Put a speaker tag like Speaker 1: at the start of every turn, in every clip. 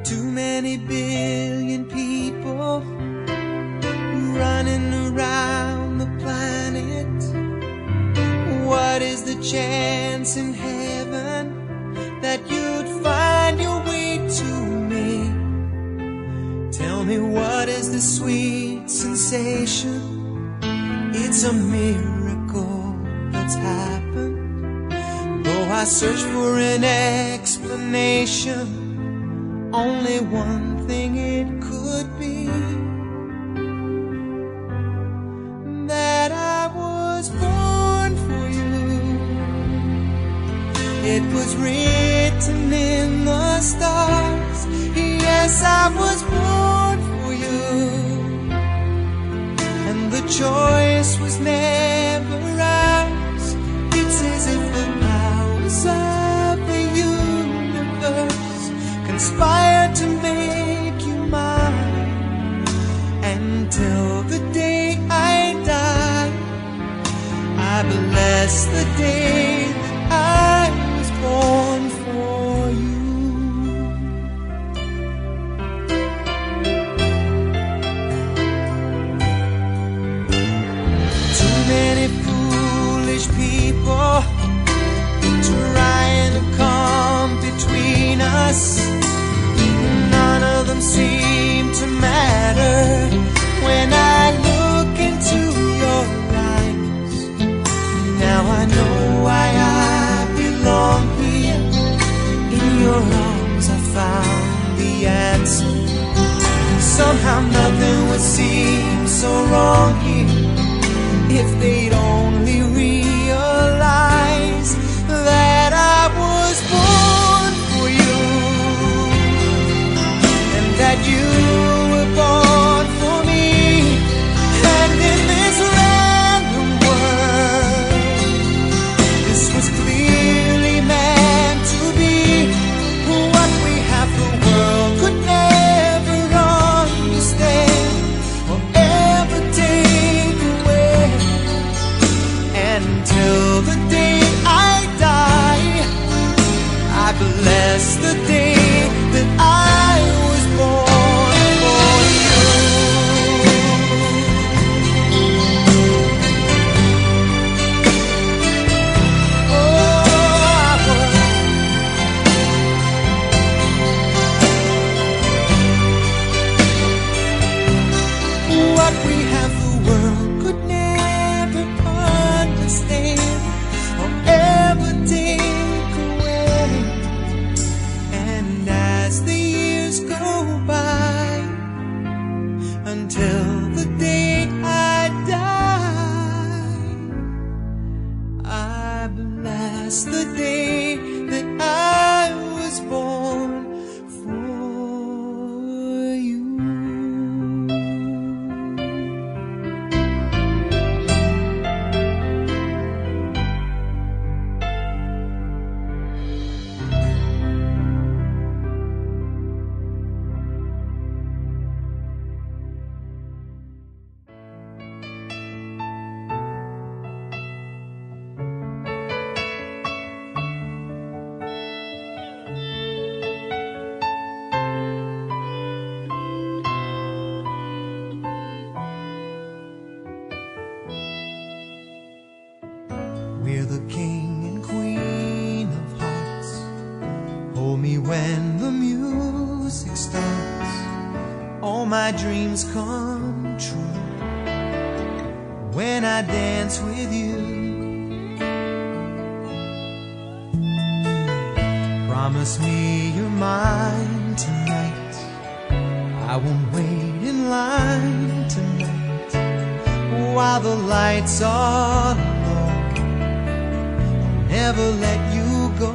Speaker 1: Too many billion people running around the planet. What is the chance in heaven that you'd find your way to me? Tell me, what is the sweet sensation? It's a miracle that's happened. Though I search for an explanation, only one thing it could be: that I was born for you. It was written in the stars. Yes, I was born for you. And the choice was never ours. It's as if the powers of the universe conspire to make you mine. Until the day I die, I bless the day that I was born for you. Too many foolish people trying to come between us. None of them seem to matter when I look into your eyes. Now I know why I belong here. In your arms I found the answer. Somehow nothing would seem so wrong here if they'd only realize that I was born for you, and that you were born for me. And in this random world, this was clearly meant to be. What we have, the world could never understand or ever take away. Until the day I die, I bless the day that I was born for you. Oh, I was. What we have, the world could never understand or ever take away. And as the years go by, until the day I die, I bless the day that I was born for you. We're the king and queen of hearts. Hold me when the music starts. All my dreams come true when I dance with you. Promise me you're mine tonight. I won't wait in line tonight while the lights are low. Never let you go.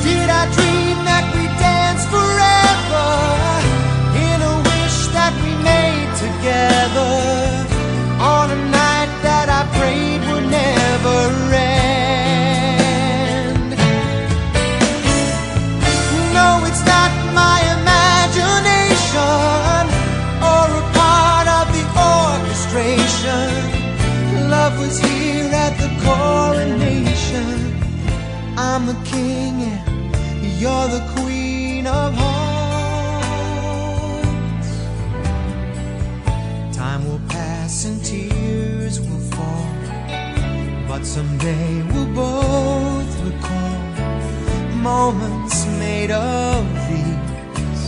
Speaker 1: Did I dream that we danced forever in a wish that we made together on a night that I prayed would never end? No, it's not my imagination or a part of the orchestration. Love the king and you're the queen of hearts. Time will pass and tears will fall, but someday we'll both recall moments made of these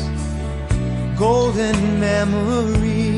Speaker 1: golden memories.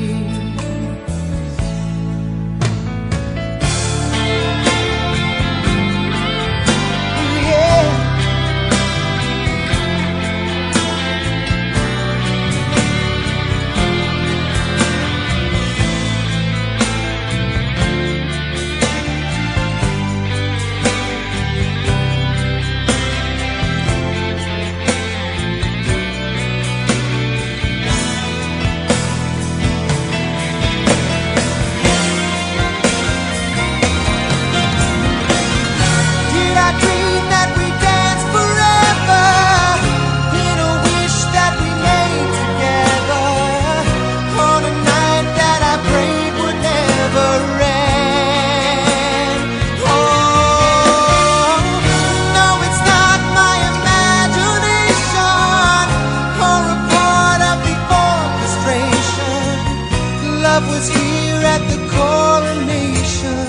Speaker 1: Love was here at the coronation.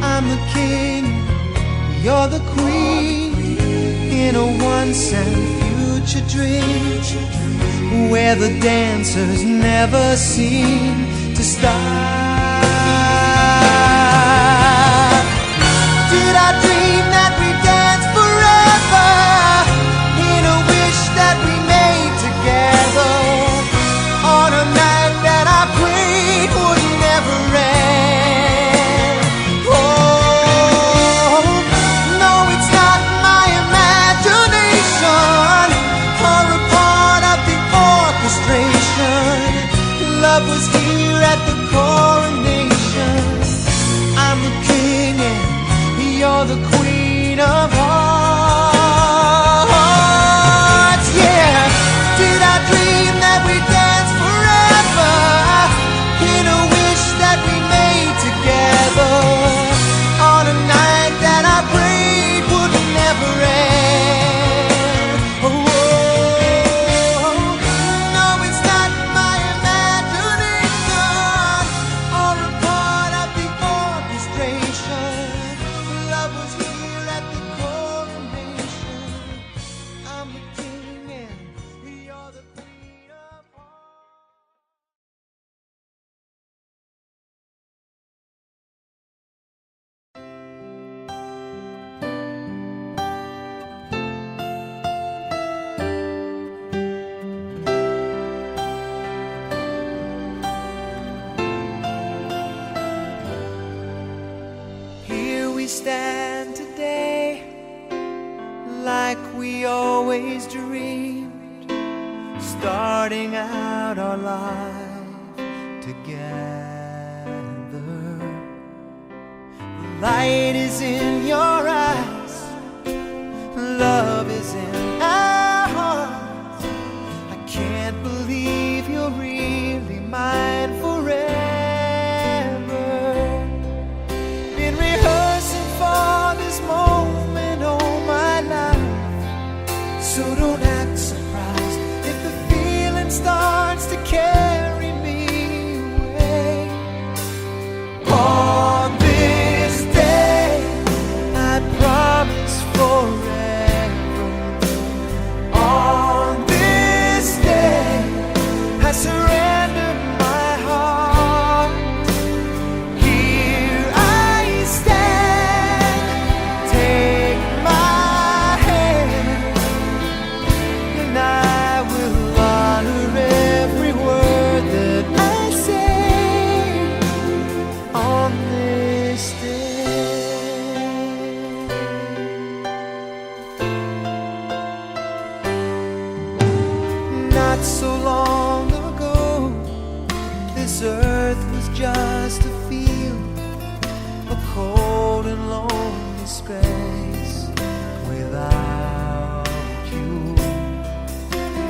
Speaker 1: I'm the king, you're the queen, in a once and future dream, where the dancers never seem to stop. Did I dream that we danced forever, in a wish that we made together, on a night that I prayed would never end? Oh, no, it's not my imagination, or a part of the orchestration. Love was here at the coronation. I'm the king and you're the queen of hearts. Yeah, did I dream that we danced forever, in a wish that we made together, on a night that I prayed would never end? Oh, no, it's not my imagination, or a part of the orchestration. Love was here at the coronation. I'm the king and you're the queen of hearts. Here we stand today, like we always dreamed, starting out our life together. The light is in your eyes, love is in our hearts. I can't believe you're really mine forever. Been rehearsing for this moment all my life, so don't act surprised if the feeling starts to carry me away. On this day, I promise forever. On this day, I surrender my heart. Here I stand, take my hand, and I will honor every word that I say on this day. Not so long ago, this earth was just a field, a cold and lonely space without you.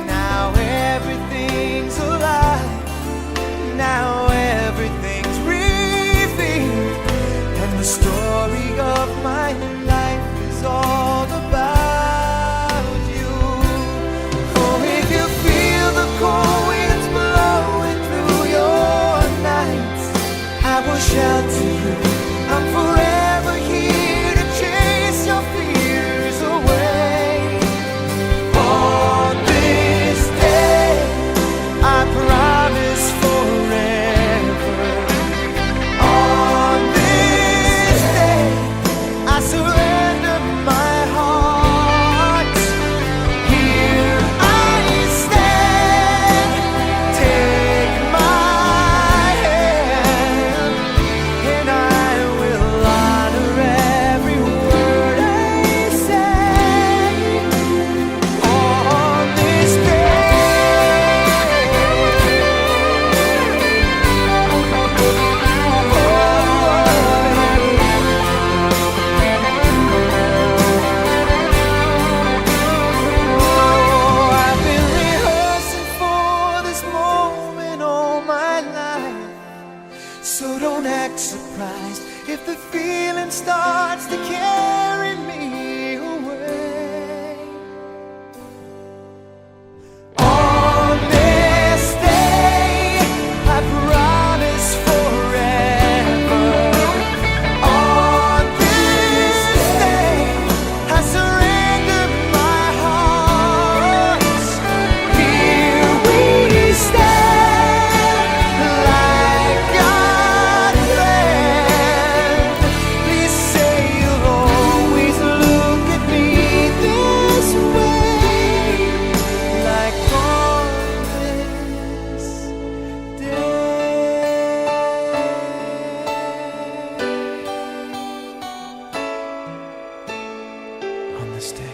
Speaker 1: Now everything's alive, now everything's revealed, and the story of my life is all about surrender my heart. Here I stand, take my hand, and I will honor every word I say on this I've been rehearsing for this moment all my life, so don't act surprised if the feeling starts to carry me away. On this day, I promise forever. On this day, I surrender my heart. Here we stand, like God planned. Please say you'll always look at me this way, like on this day. On this day.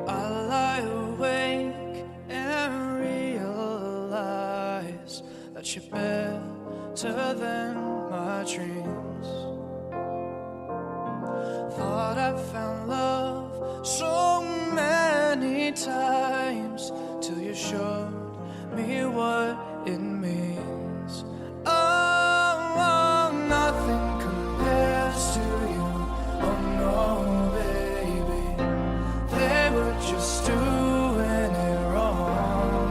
Speaker 2: I lie awake and realize that you're better than my dreams. Thought I found love so many times till you showed me what it means. Oh, nothing compares to you. Oh no, baby. They were just doing it wrong.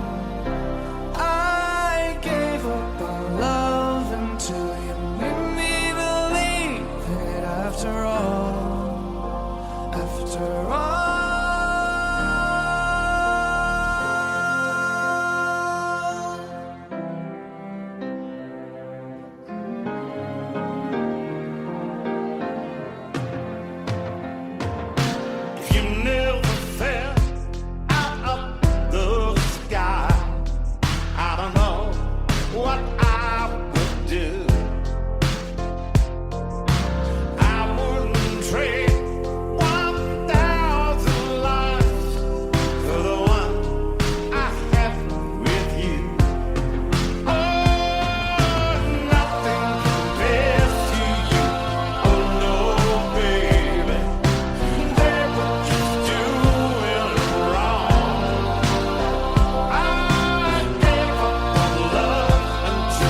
Speaker 2: I gave up on love until you made me believe it after all. After all.
Speaker 3: If you never fell out of the sky, I don't know what I would do. I wouldn't trade 1,000 lives for the one I have with you. Oh, nothing compares to you. Oh no, baby. They were just doing it wrong. I gave up on love until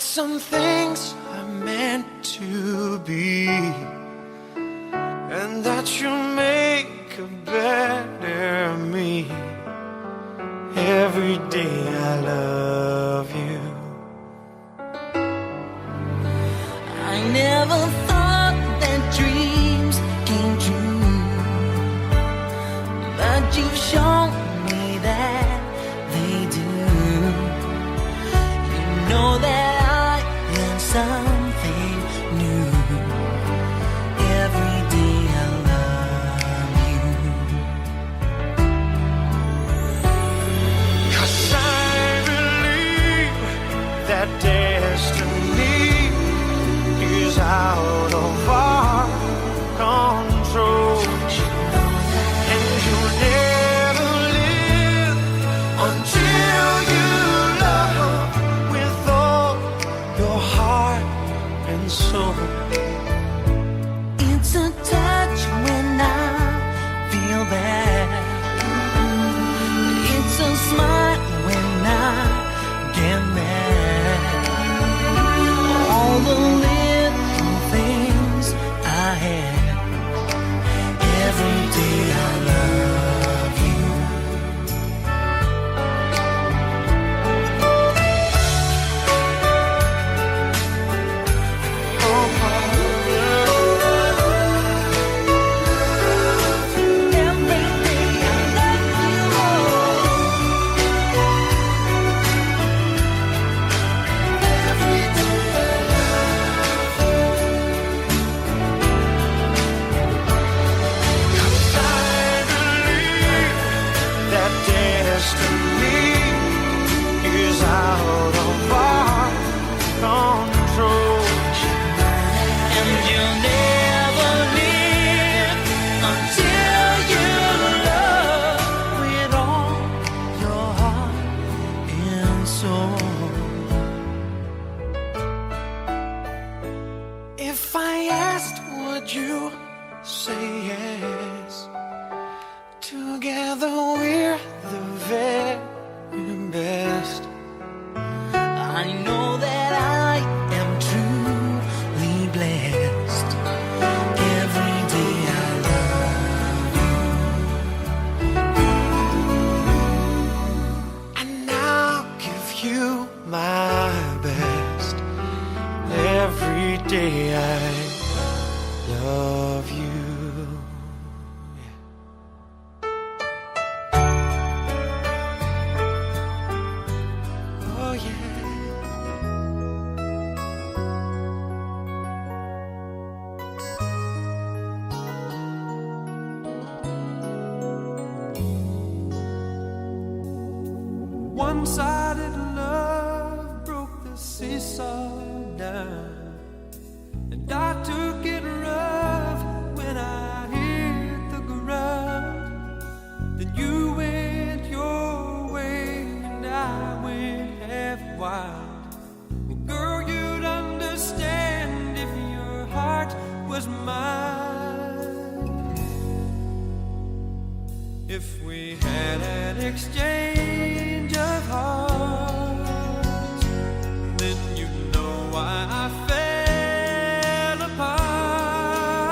Speaker 1: some things are meant to be, and that you'll make a better me. Every day I love you.
Speaker 4: I never thought that dreams came true, but you've shown me that they do. You know that I am something new. Every day I love you.
Speaker 1: 'Cause I believe that destiny is out of our control, and you'll never live until you love with all your heart and soul.
Speaker 4: It's a touch when I feel bad. It's a smile when I get mad. All the little things I had. Every day I love you. Every day I love you more. Every day I
Speaker 1: That destiny is out of our control,
Speaker 4: and you'll never live until you love with all your heart and soul.
Speaker 1: if I asked, would you say yes? Together we're the very best.
Speaker 4: I know that I am truly blessed. Every day I love you.
Speaker 1: And I'll give you my best. Every day I love you. Oh yeah.
Speaker 2: One-sided love broke the seesaw down, and I took it rough when I hit the ground. Then you went your way and I went half wild. Well, girl, you'd understand if your heart was mine. If we had an exchange of hearts, then you'd know why I fell apart.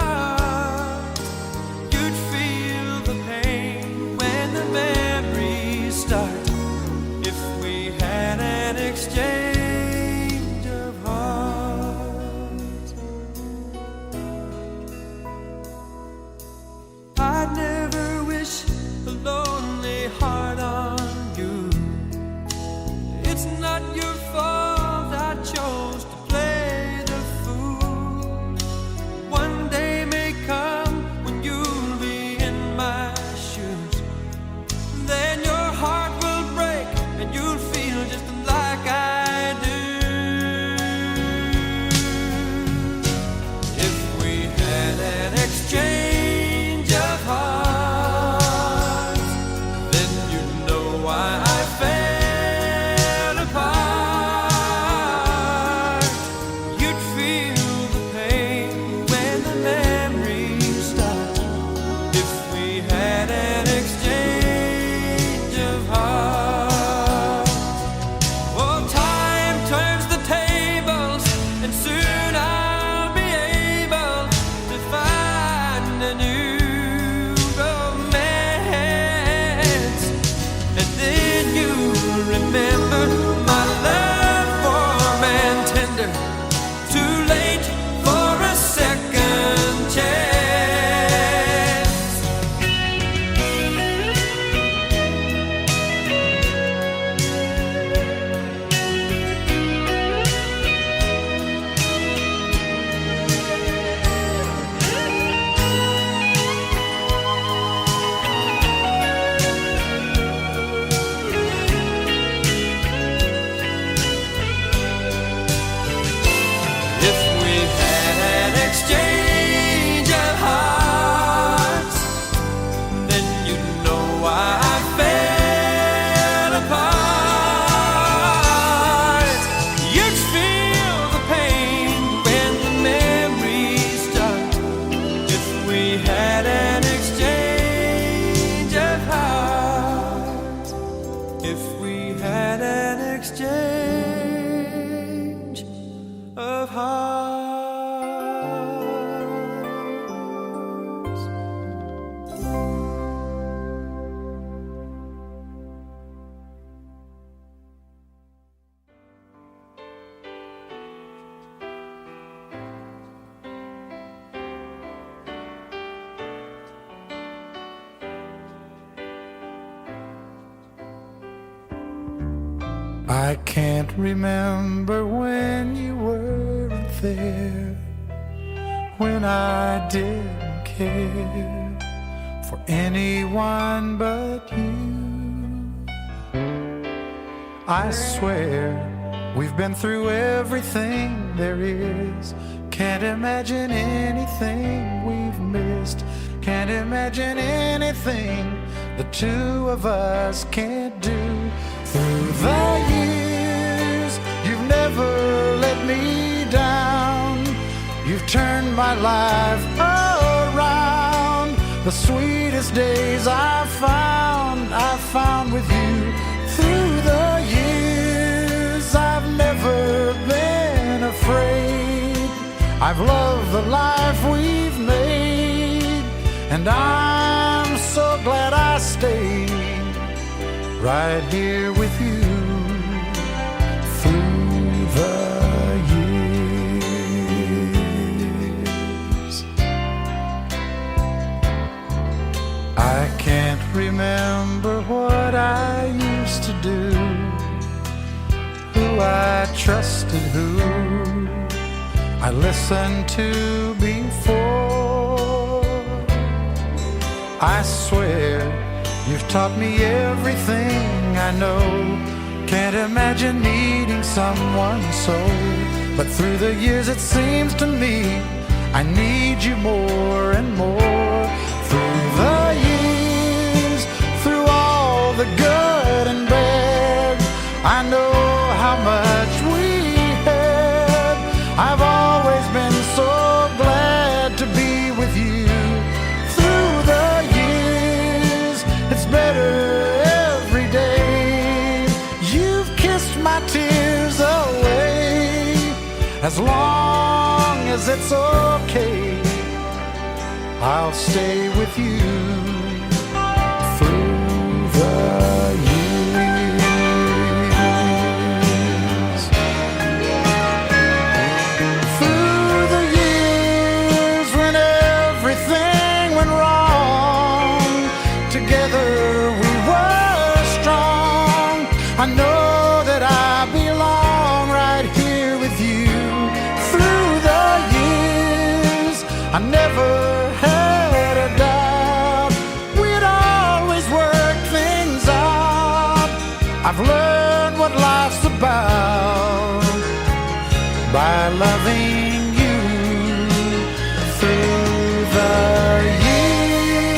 Speaker 2: You'd feel the pain when the memories start. If we had an exchange of hearts, I'd never wish a lonely heart on
Speaker 5: I can't remember when you weren't there, when I didn't care for anyone but you. I swear we've been through everything there is. Can't imagine anything we've missed. Can't imagine anything the two of us can't do. Through the years, you've never let me down. You've turned my life around. The sweetest days I found with you. Through the years, I've never been afraid. I've loved the life we've made, and I'm so glad I stayed right here with you through the years. I can't remember what I used to do, who I trusted, who I listened to before. I swear you've taught me everything I know. Can't imagine needing someone so. But through the years it seems to me I need you more and more. Through the years, through all the good and bad, I know how much we had. I've always been so glad to be with you. Through the years, it's better every day. You've kissed my tears away. As long as it's okay, I'll stay with you through the years. Through the years when everything went wrong, together we were strong. I know that I belong right here with you. Through the years, I never had a doubt we'd always work things out. I've learned what life's about by loving you through the years.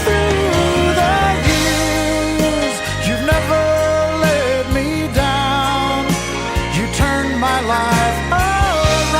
Speaker 5: Through the years, you've never let me down. You turned my life around.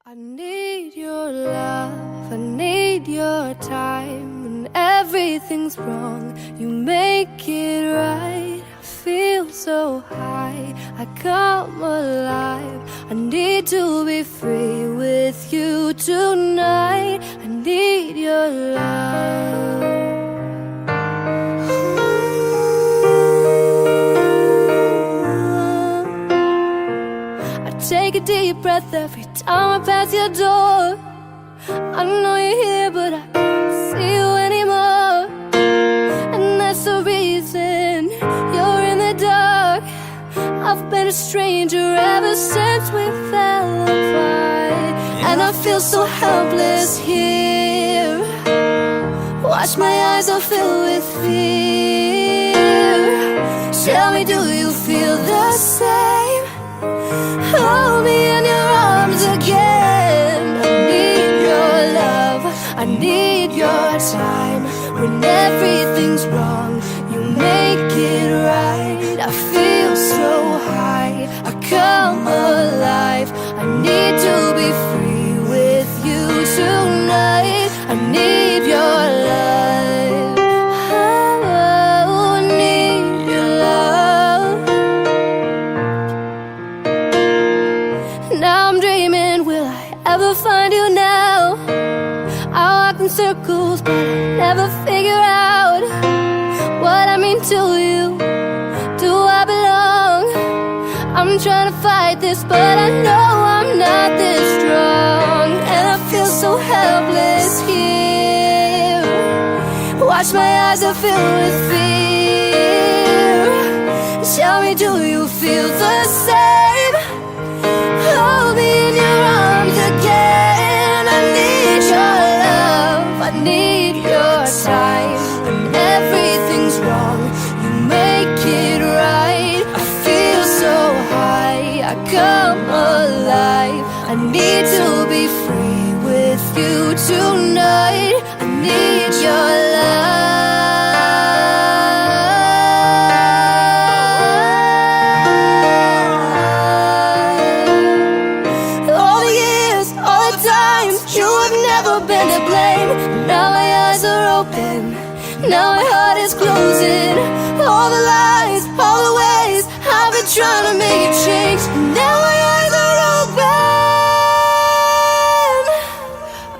Speaker 6: I need your love, I need your time. When everything's wrong, you make it right. I feel so high, I come alive. I need to be free with you tonight. I need your love. Take a deep breath every time I pass your door. I know you're here, but I can't see you anymore. And that's the reason you're in the dark. I've been a stranger ever since we fell apart. And I feel so helpless here. Watch my eyes are filled with fear. Tell me, do you feel the same? Hold me in your arms again. I need your love, I need your time. When everything's wrong, you make it right. I feel so high, I come alive. I need to be free with you tonight. I need your love. Oh, I need your love. Now I'm dreaming, will I ever find you now? I walk in circles, but I never figure out what I mean to you. Do I belong? I'm trying to fight this, but I know I'm not this strong. And I feel so helpless here. Watch my eyes are filled with fear. Tell me, do you feel the same? Hold me in your arms again. I need your love, I need your time. When everything's wrong, you make it right. I feel so high, I come alive. I need to be free with you tonight. I need your love. Been to blame. Now my eyes are open, now my heart is closing. All the lies, all the ways I've been trying to make it change. Now my eyes are open.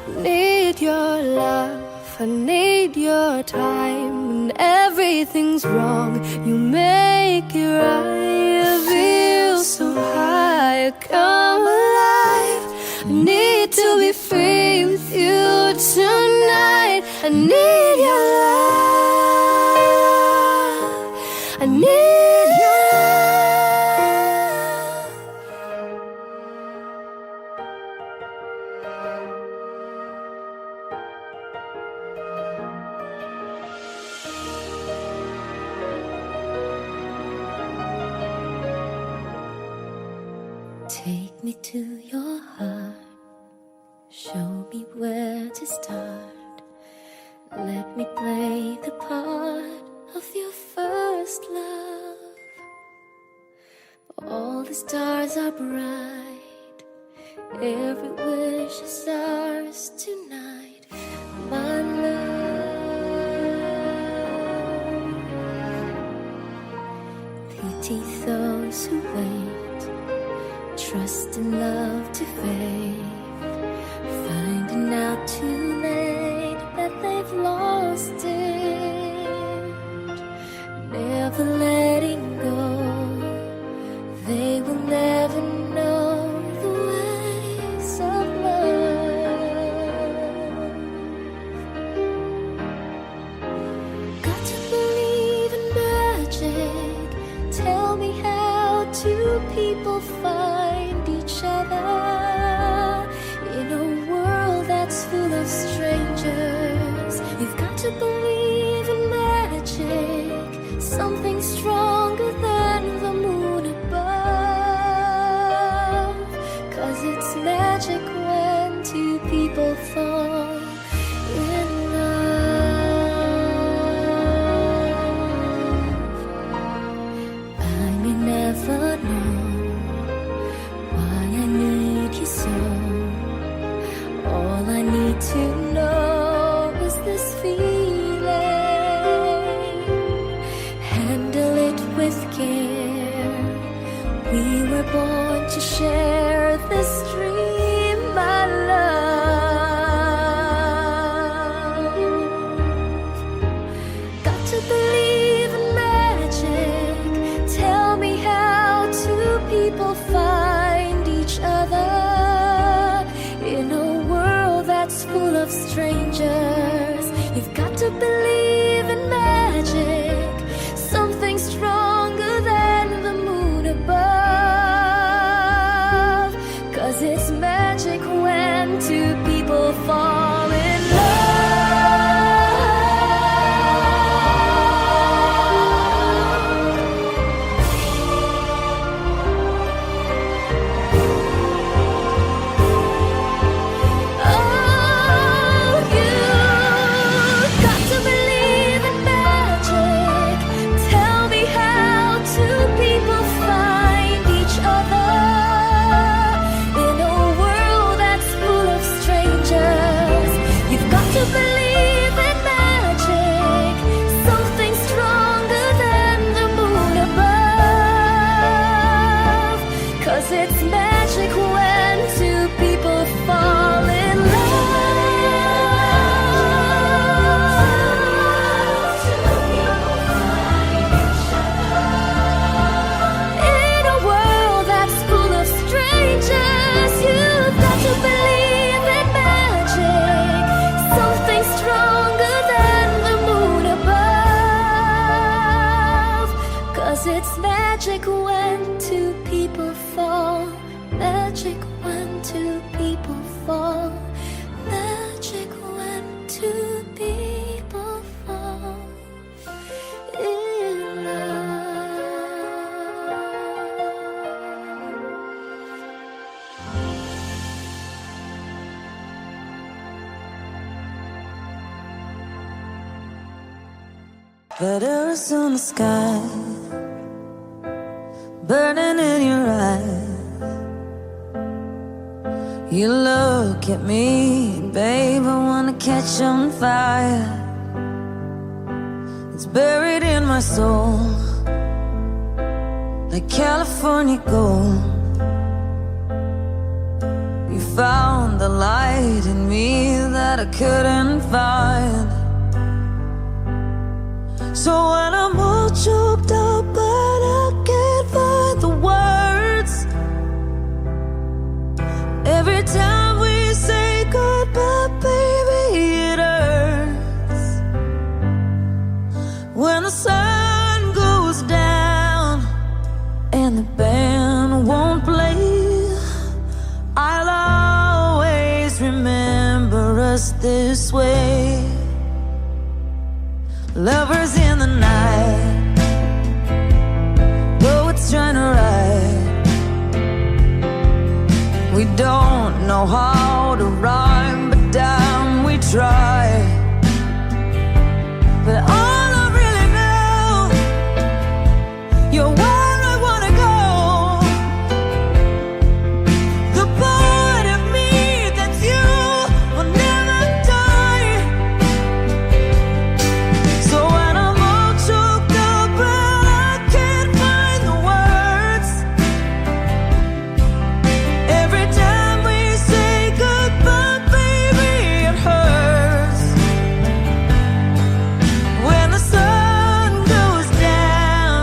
Speaker 6: I need your love, I need your time. When everything's wrong, you make it right. I feel so high, I come alive. I need to be free with you tonight. I need your love, I need your love. Take me to your heart. Show me where to start. Let me play the part of your first love. All the stars are bright, every wish is ours tonight, my love. Pity those who wait, trust in love to fade. Finding out too late that they've lost it. Never letting go, they will never know the ways of love. Got to believe in magic. Tell me how two people find each other in a world that's full of strangers. You've got to believe in magic, something stronger than the moon above. 'Cause it's magic when two people fall in love. I may never know why I need you so. fall. Magic when two people fall in love.
Speaker 4: But Arizona sky burning in your eyes. You look at me, babe, I wanna catch on fire. It's buried in my soul, like California gold. You found the light in me that I couldn't find. So when I'm all choked up but I can't find the words, every time we say goodbye, baby, it hurts. When the sun goes down and the band won't play, I'll always remember us this way. Lovers in the night, poets trying to write. We don't know how to rhyme, but damn, we try. But all I really know, you're where I wanna go. The part of me that's you will never die. So when I'm all choked up and I can't find the words, every time we say goodbye, baby, it hurts. When the sun goes down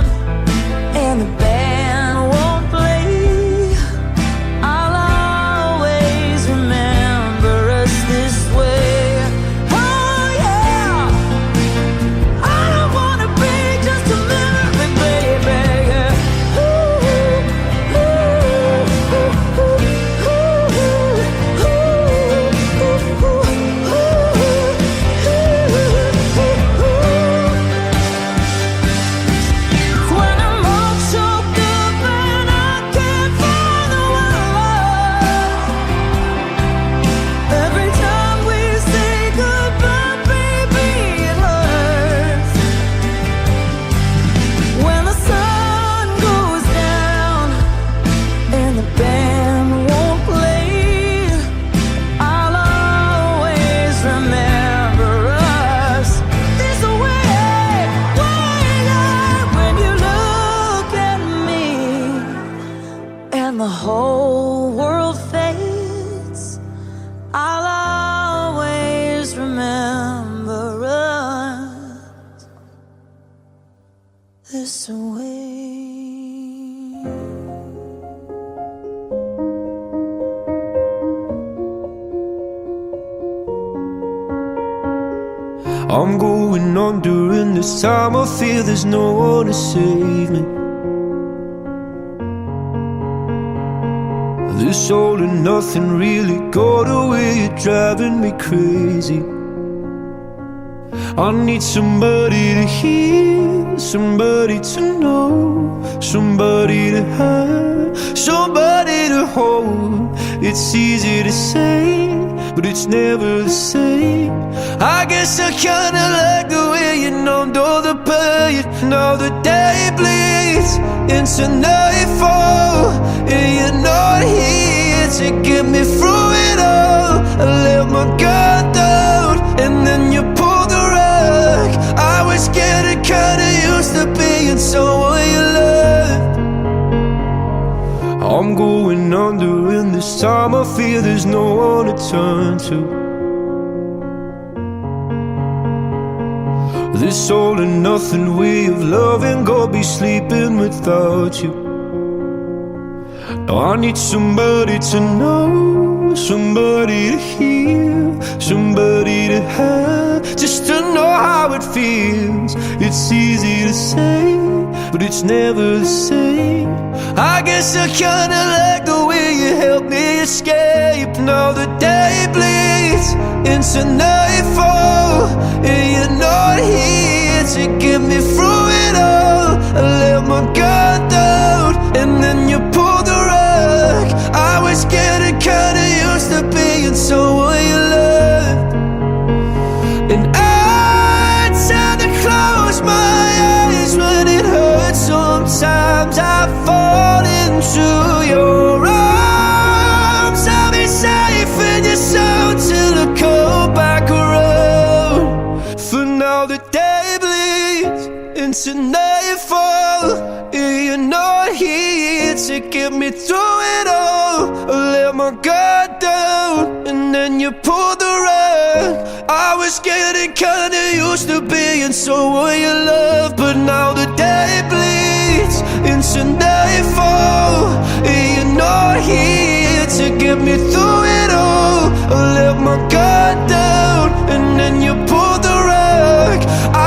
Speaker 4: and the band won't play, I'll always remember us this way. Oh yeah, I don't wanna be just a memory, baby. Yeah. Ooh, ooh, ooh, ooh, when I'm all choked up and I can't find the words, every time we say goodbye, baby, it hurts. When the sun goes down and the band won't play, I'll always remember us this way. When you look at me and the whole world fades, I'll always remember us this way.
Speaker 2: I'm going on during this time. I feel there's no one to save me. This all and nothing really got away. You're driving me crazy. I need somebody to hear, somebody to know, somebody to have, somebody to hold. It's easy to say, but it's never the same. I guess I kinda like the way you numbed all the pain. Now the day bleeds into nightfall, and you're not here to get me through it all. I let my guard down, and then you pulled the rug. I was getting kinda used to being someone you loved. I'm going under, and this time I feel there's no one to turn to. This all and nothing way of loving, go be sleeping without you. Now I need somebody to know, somebody to hear, somebody to have, just to know how it feels. It's easy to say, but it's never the same. I guess I kinda like the way you help me escape. Now the day bleeds into nightfall, and you're not here to get me through it all. I let my guard down, and then you pulled the rug. I was getting kinda used to being someone you loved, and I tend to close my eyes when it hurts. Sometimes I fall into your arms. I'll be safe in your soul till I come back around. For now the day bleeds into nightfall, and you're not here to get me through it all. I let my guard down, and then you pulled the rug. I was getting kinda used to being someone you love, but now the day bleeds into nightfall, and you're not here to get me through it all. I let my guard down, and then you pulled the rug.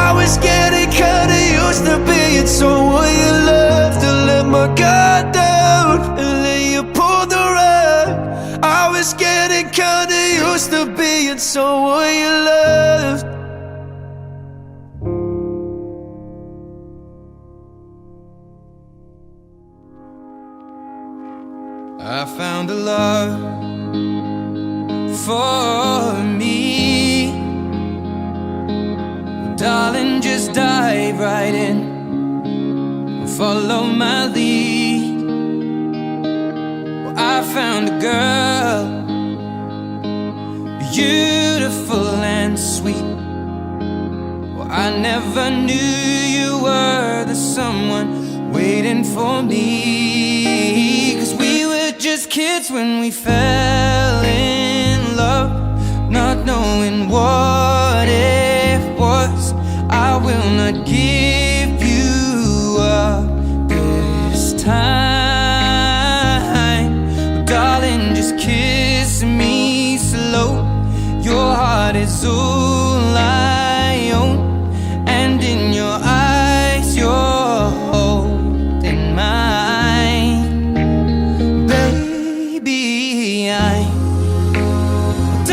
Speaker 2: I was getting kinda used to being someone you loved. I let my guard down, and then you pulled the rug. I was getting kinda used to being someone you loved.
Speaker 7: I found a love for me. Well, darling, just dive right in and follow my lead. Well, I found a girl, beautiful and sweet. Well, I never knew you were the someone waiting for me. 'Cause we were just kids when we fell in love, not knowing what it was. I will not give you up this time. Darling, just kiss me slow. Your heart is all I own, and in your eyes you're holding mine. Baby, I'm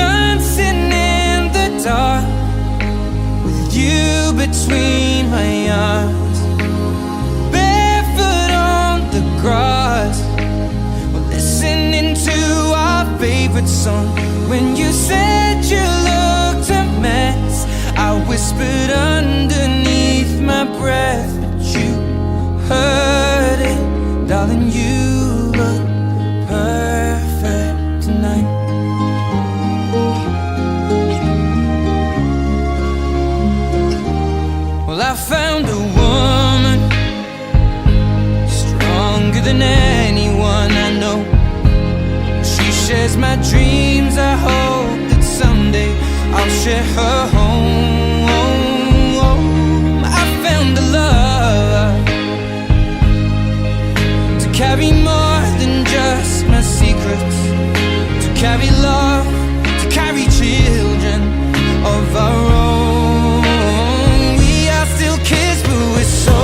Speaker 7: dancing in the dark with you between my arms, barefoot on the grass. We're listening to our favorite song. When you said you looked a mess, I whispered underneath my breath, but you heard it. Darling, you look perfect tonight. Well, I found a woman stronger than anyone I know. She shares my dreams. I hope that someday I'll share her home. I found a love to carry more than just my secrets, to carry love, to carry children of our own. We are still kids, but we're so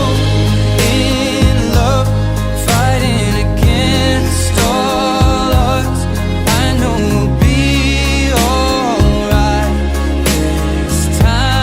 Speaker 7: in love, fighting against all odds. I know we'll be alright this time.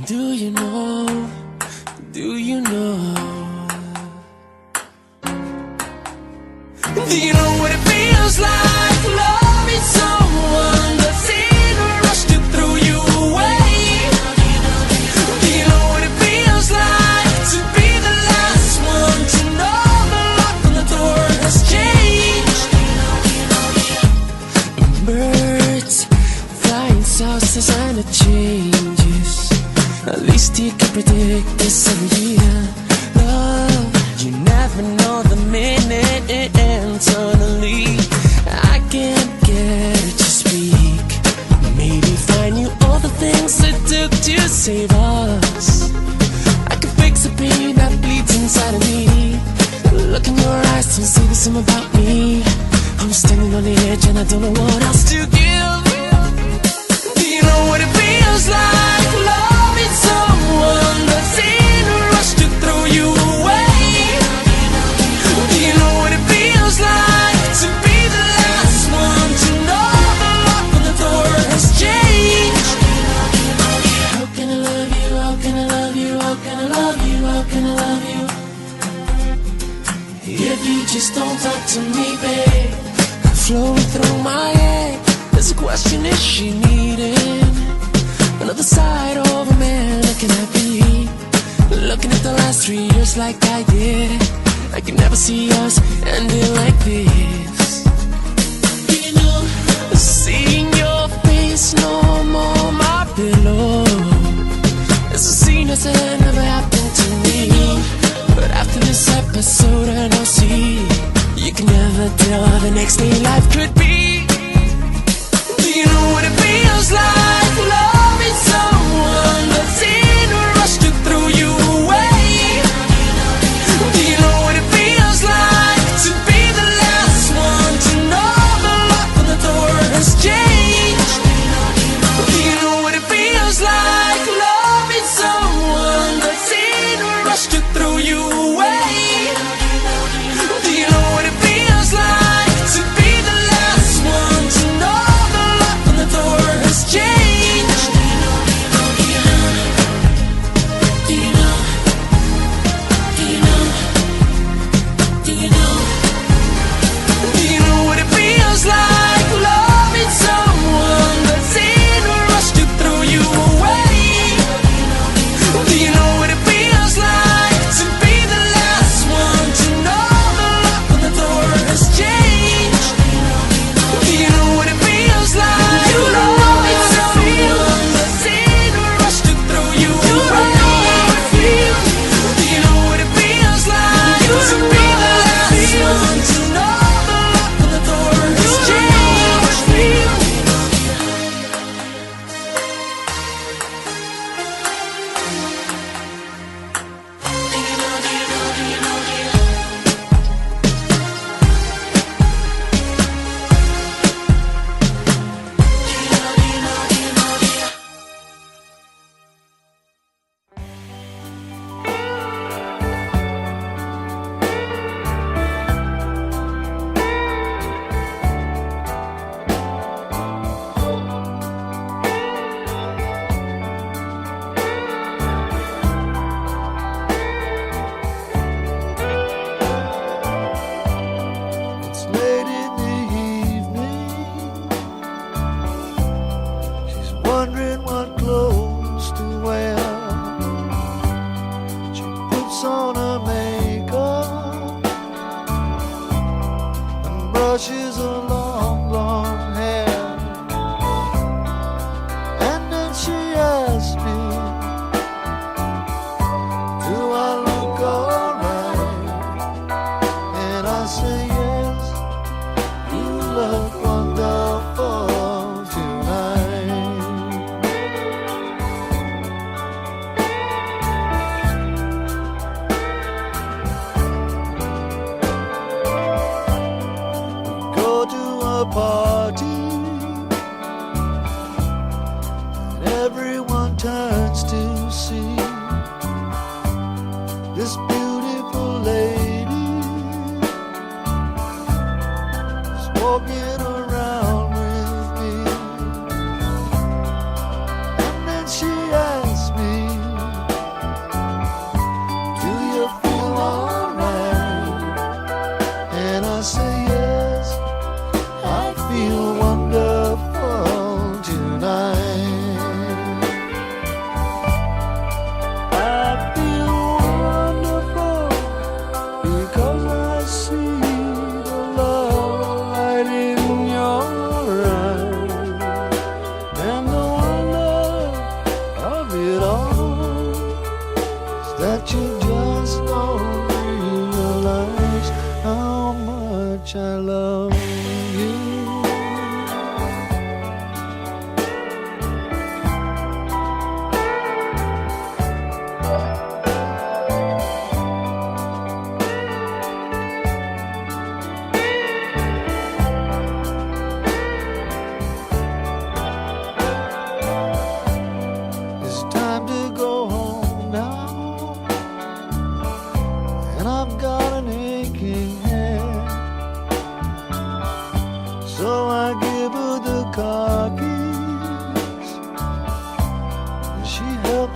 Speaker 4: Do you know? Do you know? Do you know what it feels like? Loving someone that's in a rush to throw you away. Do you know what it feels like to be the last one to know the lock on the door has changed? Birds flying south, design of changes. At least you can predict this every year. Love, you never know the minute it ends. Suddenly, I can't get it to speak. Maybe if I knew all the things it took to save us, I could fix the pain that bleeds inside of me. Look in your eyes, don't say the same about me. I'm standing on the edge and I don't know what else to give. Do you know what it feels like? Loving someone that's in a rush to throw you away. Do you know what it feels like to be the last one to know the lock on the door has changed? How can I love you? How can I love you? How can I love you? How can I love you? If you just don't talk to me, babe. Flowing through my head, there's a question: is she needing another side of a man? Can I be looking at the last 3 years like I did? I can never see us ending like this. You know, seeing your face no more my pillow. It's a scene that's never happened to me. But after this episode, and I'll see, you can never tell how the next day life could be. Do you know what it feels like? Loving someone that's in a rush to throw you away. Do you know what it feels like to be the last one to know the lock on the door has changed?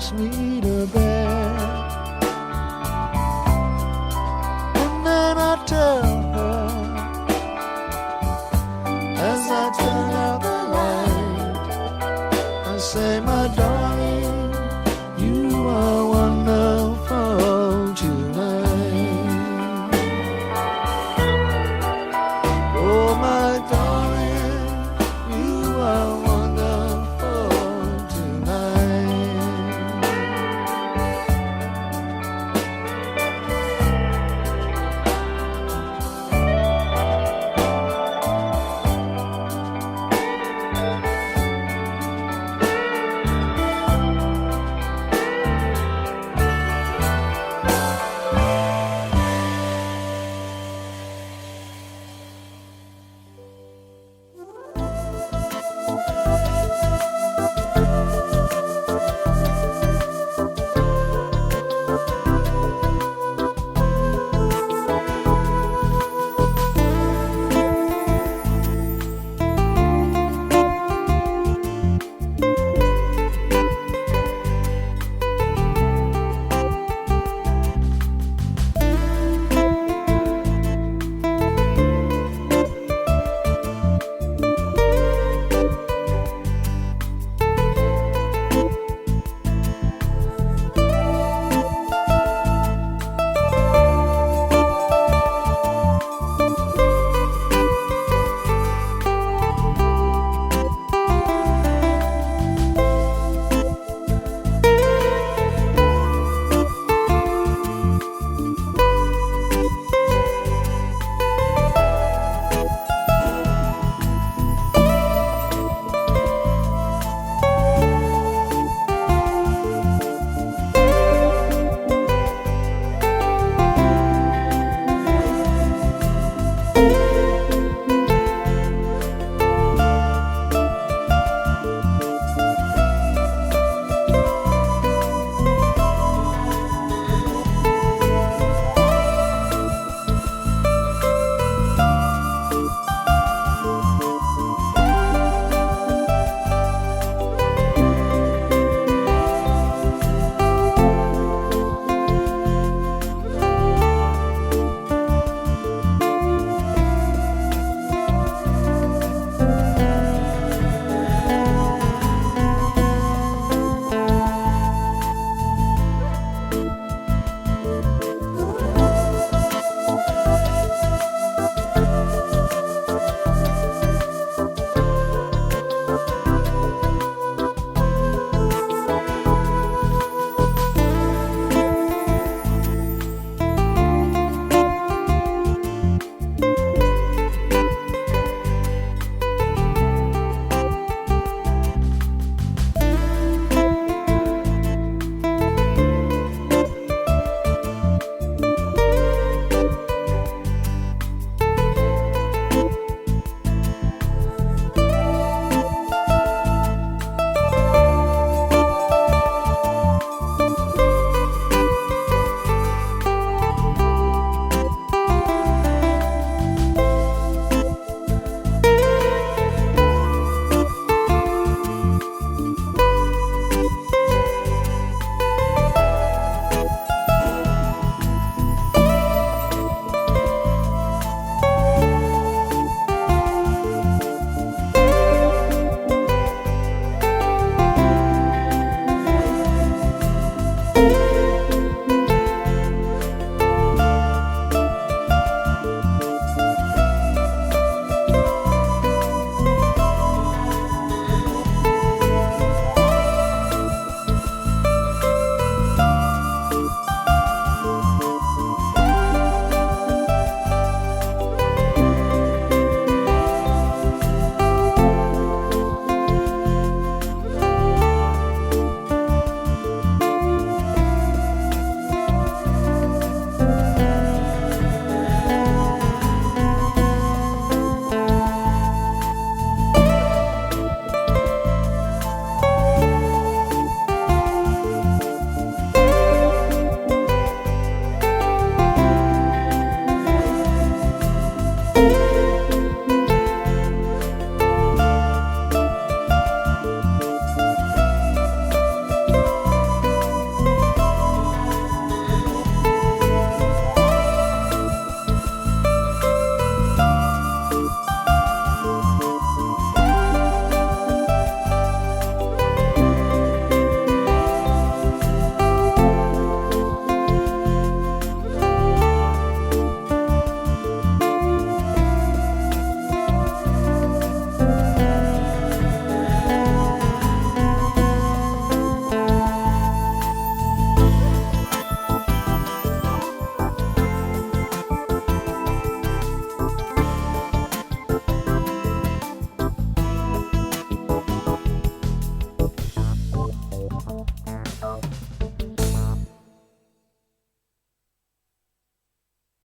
Speaker 1: ask me to bed. And then I tell her, as I turn out the light, I say, my darling,